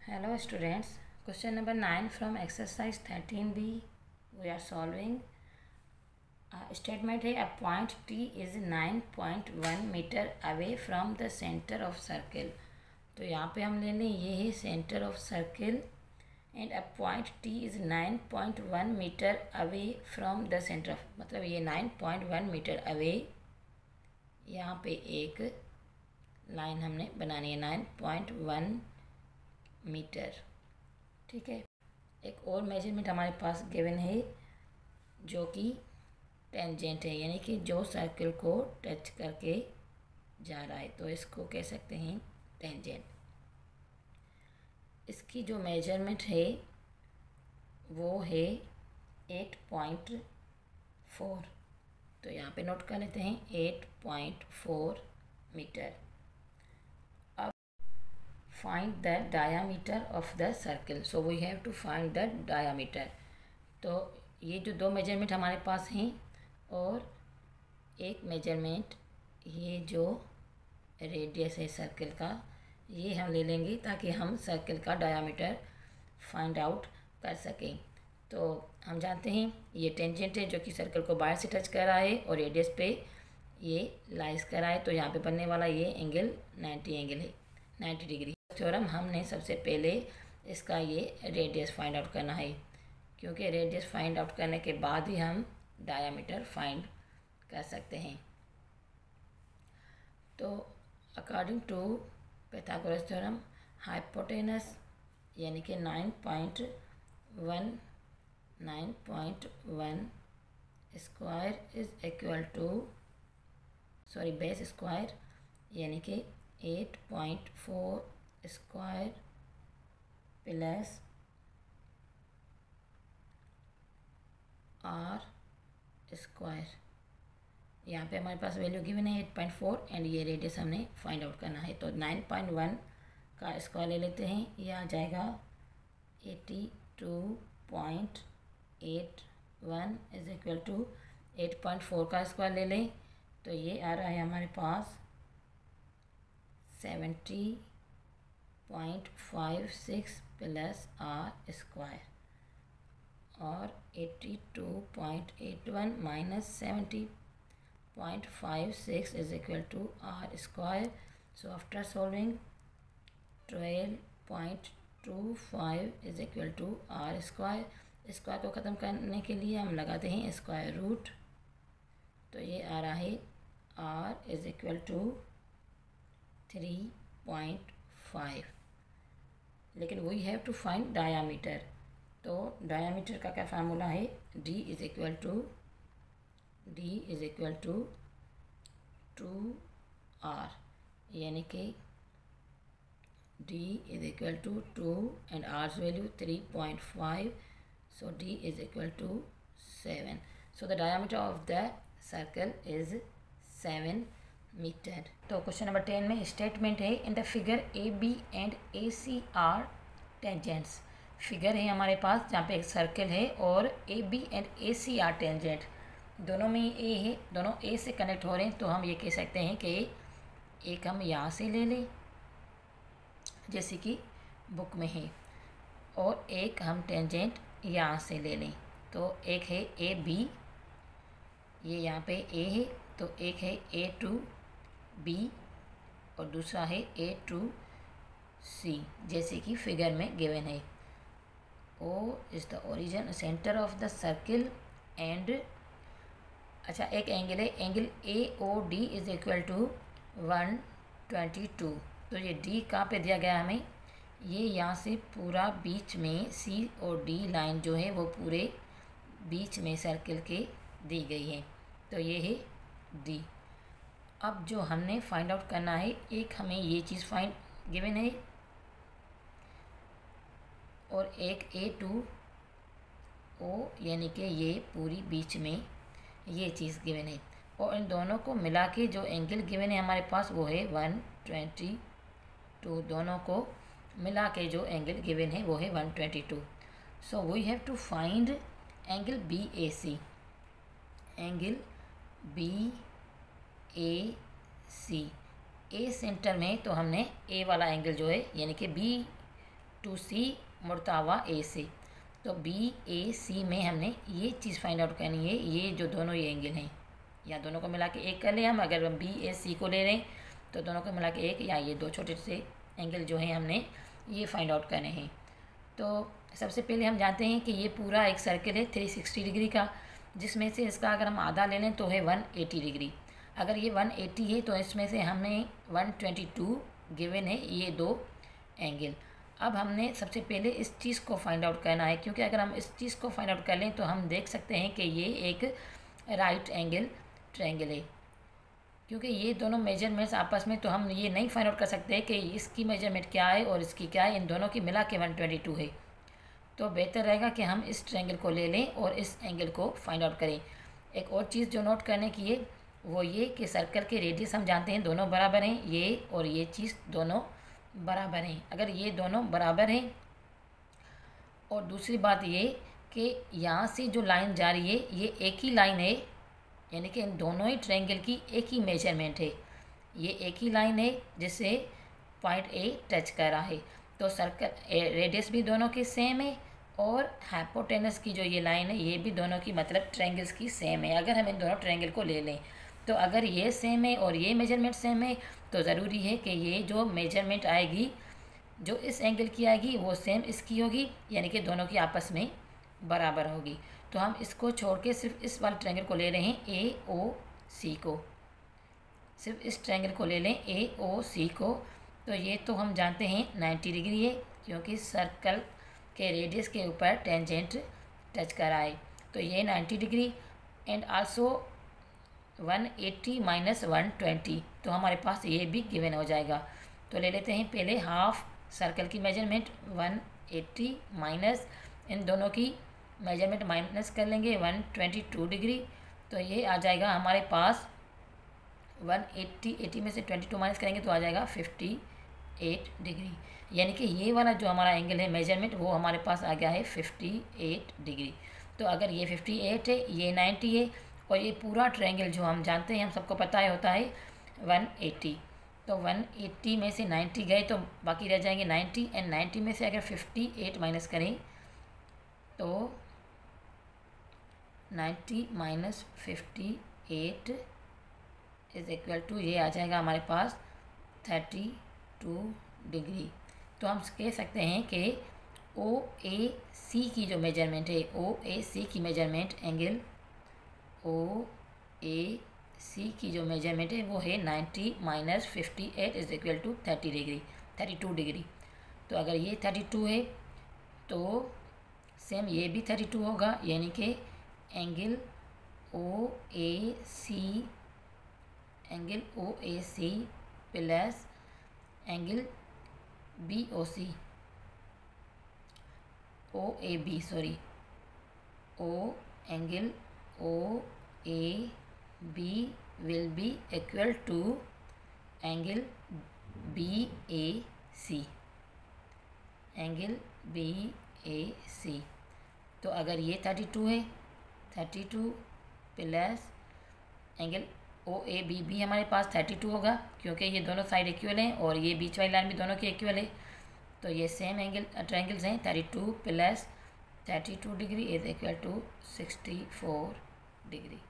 Hello students, question number 9 from exercise 13b we are solving. Statement है a point T is 9.1 meter away from the center of circle. तो यहाँ पे हम ले लें ये है center of circle and a point T is 9.1 meter away from the center of, मतलब ये 9.1 meter away, यहाँ पे एक लाइन हमने बनानी है 9.1 मीटर। ठीक है, एक और मेजरमेंट हमारे पास गिवन है जो कि टेंजेंट है, यानी कि जो सर्कल को टच करके जा रहा है, तो इसको कह सकते हैं टेंजेंट। इसकी जो मेजरमेंट है वो है 8.4, तो यहाँ पे नोट कर लेते हैं 8.4 metre. Find the diameter of the circle, so we have to find the diameter. तो ये जो दो मेजरमेंट हमारे पास हैं और एक मेजरमेंट ये जो रेडियस है सर्कल का, ये हम ले लेंगे ताकि हम सर्कल का डायामीटर फाइंड आउट कर सकें। तो हम जानते हैं ये टेंजेंट है जो कि सर्कल को बाहर से टच कर रहा है और रेडियस पे ये लाइज कर रहा है, तो यहाँ पे बनने वाला ये एंगल 90 एंगल है, 90 डिग्री। थ्योरम हमने सबसे पहले इसका ये रेडियस फाइंड आउट करना है, क्योंकि रेडियस फाइंड आउट करने के बाद ही हम डायामीटर फाइंड कर सकते हैं। तो according to Pythagoras theorem, hypotenuse यानी कि 9.1 square is equal to base square यानी कि 8.4 स्क्वायर प्लस आर स्क्वायर। यहाँ पे हमारे पास वैल्यू गिवन है 8.4 एंड ये रेडियस हमने फाइंड आउट करना है। तो 9.1 का स्क्वायर ले लेते हैं, ये आ जाएगा 82.81 इज इक्वल टू 8.4 का स्क्वायर ले लें तो ये आ रहा है हमारे पास 70.56 प्लस आर स्क्वायर, और 82.81 minus 70.56 is equal to R square. So after solving 12.25 is equal to R square. Square को ख़त्म करने के लिए हम लगाते हैं स्क्वायर रूट, तो ये आ रहा है आर इज इक्वल टू 3.5। लेकिन we have to find diameter, तो डायामीटर का क्या फार्मूला है, d is equal to 2r, यानी कि d is equal to 2 and R's value 3.5, सो d is equal to 7। So the diameter of the circle is 7 metre. तो question number 10 में statement है in the figure A B and A C are tangents. Figure है हमारे पास जहाँ पे एक सर्कल है और A B and A C are tangent, दोनों में ए है, दोनों ए से कनेक्ट हो रहे हैं, तो हम ये कह सकते हैं कि एक हम यहाँ से ले लें जैसे कि बुक में है, और एक हम टेंजेंट यहाँ से ले लें। तो एक है ए बी, ये यहाँ पे ए है, तो एक है ए टू बी और दूसरा है ए टू सी, जैसे कि फिगर में गिवन है। O is the origin centre of the circle and, अच्छा एक एंगल है, angle A O D is equal to 122। तो ये डी कहाँ पे दिया गया हमें, ये यहाँ से पूरा बीच में सी और डी लाइन जो है वो पूरे बीच में सर्किल के दी गई है, तो ये है डी। अब जो हमने फाइंड आउट करना है, एक हमें ये चीज़ फाइंड गिवन है और एक ए टू ओ, यानी कि ये पूरी बीच में ये चीज़ गिवन है, और इन दोनों को मिला के जो एंगल गिवन है हमारे पास वो है 122। दोनों को मिला के जो एंगल गिवन है वो है 122। So we have to find angle B A C, angle B A C. A centre में तो हमने ए वाला एंगल जो है यानी कि बी टू सी मुर्तावा ए से। तो बी ए सी में हमने ये चीज़ फाइंड आउट करनी है, ये जो दोनों ये एंगल हैं, या दोनों को मिला के एक कर लें हम। अगर हम बी ए सी को ले लें तो दोनों को मिला के एक, या ये दो छोटे से एंगल जो हैं हमने ये फाइंड आउट करने हैं। तो सबसे पहले हम जानते हैं कि ये पूरा एक सर्कल है 360 डिग्री का, जिसमें से इसका अगर हम आधा ले लें तो है 180 डिग्री। अगर ये 180 है तो इसमें से हमें 122 गिवन है ये दो एंगल। अब हमने सबसे पहले इस चीज़ को फाइंड आउट करना है, क्योंकि अगर हम इस चीज़ को फाइंड आउट कर लें तो हम देख सकते हैं कि ये एक राइट एंगल ट्रायंगल है। क्योंकि ये दोनों मेजरमेंट्स आपस में, तो हम ये नहीं फाइंड आउट कर सकते कि इसकी मेजरमेंट क्या है और इसकी क्या है, इन दोनों की मिला के 122 है। तो बेहतर रहेगा कि हम इस ट्रायंगल को ले लें और इस एंगल को फाइंड आउट करें। एक और चीज़ जो नोट करने की है वो ये कि सर्कल के रेडियस हम जानते हैं दोनों बराबर हैं, ये और ये चीज़ दोनों बराबर हैं। अगर ये दोनों बराबर हैं, और दूसरी बात ये कि यहाँ से जो लाइन जा रही है ये एक ही लाइन है, यानी कि इन दोनों ही ट्रायंगल की एक ही मेजरमेंट है, ये एक ही लाइन है जिससे पॉइंट ए टच कर रहा है। तो सर्कल रेडियस भी दोनों की सेम है और हाइपोटेनस की जो ये लाइन है ये भी दोनों की मतलब ट्रायंगल्स की सेम है। अगर हम इन दोनों ट्रायंगल को ले लें तो अगर ये सेम है और ये मेजरमेंट सेम है तो ज़रूरी है कि ये जो मेजरमेंट आएगी जो इस एंगल की आएगी वो सेम इसकी होगी, यानी कि दोनों की आपस में बराबर होगी। तो हम इसको छोड़ के सिर्फ इस वाले ट्रायंगल को ले रहे हैं ए ओ सी को, सिर्फ इस ट्रायंगल को ले लें ए ओ सी को। तो ये तो हम जानते हैं 90 डिग्री है, क्योंकि सर्कल के रेडियस के ऊपर टेंजेंट टच कर रहा है। तो ये 90 डिग्री एंड आल्सो 180 माइनस 120, तो हमारे पास ये भी गिवन हो जाएगा। तो ले लेते हैं पहले हाफ सर्कल की मेजरमेंट 180 माइनस इन दोनों की मेजरमेंट माइनस कर लेंगे 122 डिग्री। तो ये आ जाएगा हमारे पास 180 में से 22 माइनस करेंगे तो आ जाएगा 58 डिग्री, यानी कि ये वाला जो हमारा एंगल है मेजरमेंट वो हमारे पास आ गया है 58 डिग्री। तो अगर ये 58 है, ये 90 है और ये पूरा ट्रायंगल जो हम जानते हैं, हम सबको पता है होता है 180, तो 180 में से 90 गए तो बाकी रह जाएंगे 90 एंड 90 में से अगर 58 माइनस करें तो 90 माइनस 58 इज इक्वल टू ये आ जाएगा हमारे पास 32 डिग्री। तो हम कह सकते हैं कि ओ ए सी की जो मेजरमेंट है, ओ ए सी की मेजरमेंट एंगल ओ ए सी की जो मेजरमेंट है वो है 90 minus 58 is equal to 32 degree. तो अगर ये 32 है तो सेम ये भी 32 होगा, यानी कि angle O A C plus angle B O C O A B sorry O angle O A B will be equal to angle BAC, angle BAC। तो अगर ये 32 है, 32 प्लस एंगल OAB भी हमारे पास 32 होगा, क्योंकि ये दोनों साइड इक्वल हैं और ये बीच वाली लाइन भी दोनों की इक्वल है। तो ये सेम एंगल ट्रायंगल्स हैं, 32 plus 32 degree is equal to 64 degree.